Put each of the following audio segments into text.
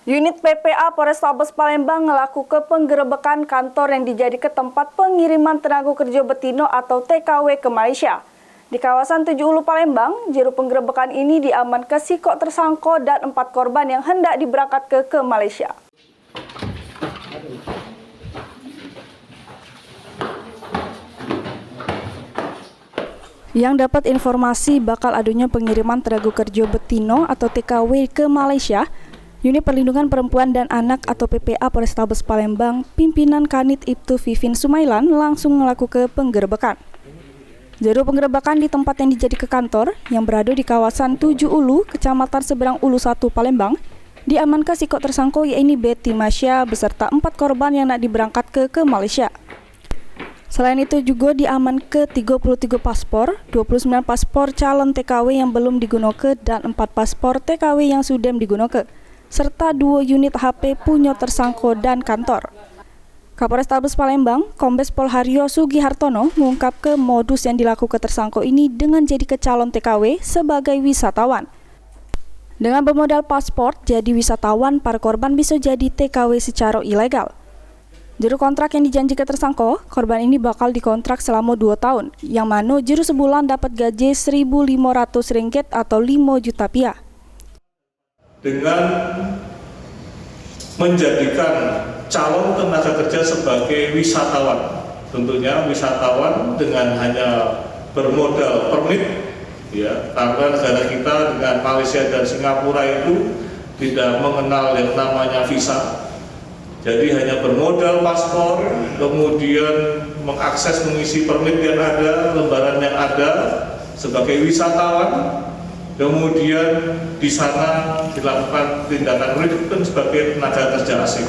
Unit PPA Polrestabes Palembang melakukan penggerebekan kantor yang dijadikan tempat pengiriman tenaga kerja betina atau TKW ke Malaysia. Di kawasan 7 Ulu Palembang, juru penggerebekan ini diamankan sikok tersangka dan 4 korban yang hendak diberangkatkan ke Malaysia. Yang dapat informasi bakal adanya pengiriman tenaga kerja betina atau TKW ke Malaysia, Unit Perlindungan Perempuan dan Anak atau PPA Polrestabes Palembang, pimpinan Kanit Ibtu Vivin Sumailan langsung melakukan penggerebekan. Juru penggerebekan di tempat yang dijadikan kantor yang berada di kawasan 7 Ulu, Kecamatan Seberang Ulu 1, Palembang, diamankan sikok tersangka yaitu Betty Masya beserta 4 korban yang nak diberangkatkan ke Malaysia. Selain itu juga diamankan 33 paspor, 29 paspor calon TKW yang belum digunakan dan 4 paspor TKW yang sudah digunakan, serta 2 unit HP punya tersangka dan kantor. Kapolrestabes Palembang, Kombes Pol Haryo Sugihartono mengungkapkan modus yang dilakukan tersangka ini dengan jadi calon TKW sebagai wisatawan. Dengan bermodal paspor jadi wisatawan, para korban bisa jadi TKW secara ilegal. Juru kontrak yang dijanjikan tersangka, korban ini bakal dikontrak selama 2 tahun, yang mana juru sebulan dapat gaji Rp1.500 atau 5 juta rupiah. Dengan menjadikan calon tenaga kerja sebagai wisatawan, tentunya wisatawan dengan hanya bermodal permit, ya, karena negara kita dengan Malaysia dan Singapura itu tidak mengenal yang namanya visa. Jadi hanya bermodal paspor, kemudian mengakses mengisi permit yang ada, lembaran yang ada sebagai wisatawan, kemudian di sana dilakukan tindakan rekrutmen sebagai tenaga kerja asing.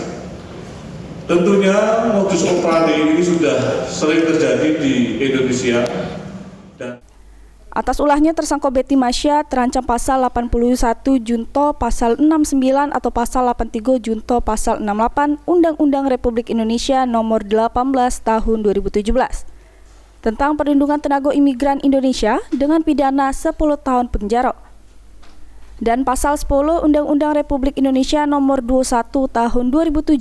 Tentunya modus operandi ini sudah sering terjadi di Indonesia. Atas ulahnya tersangka Betty Masya terancam pasal 81 junto pasal 69 atau pasal 83 junto pasal 68 Undang-Undang Republik Indonesia Nomor 18 Tahun 2017 tentang perlindungan tenaga imigran Indonesia dengan pidana 10 tahun penjara. Dan pasal 10 Undang-Undang Republik Indonesia Nomor 21 Tahun 2007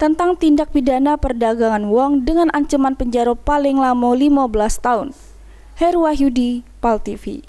tentang tindak pidana perdagangan wong dengan ancaman penjara paling lama 15 tahun. Heru Wahyudi, PAL TV.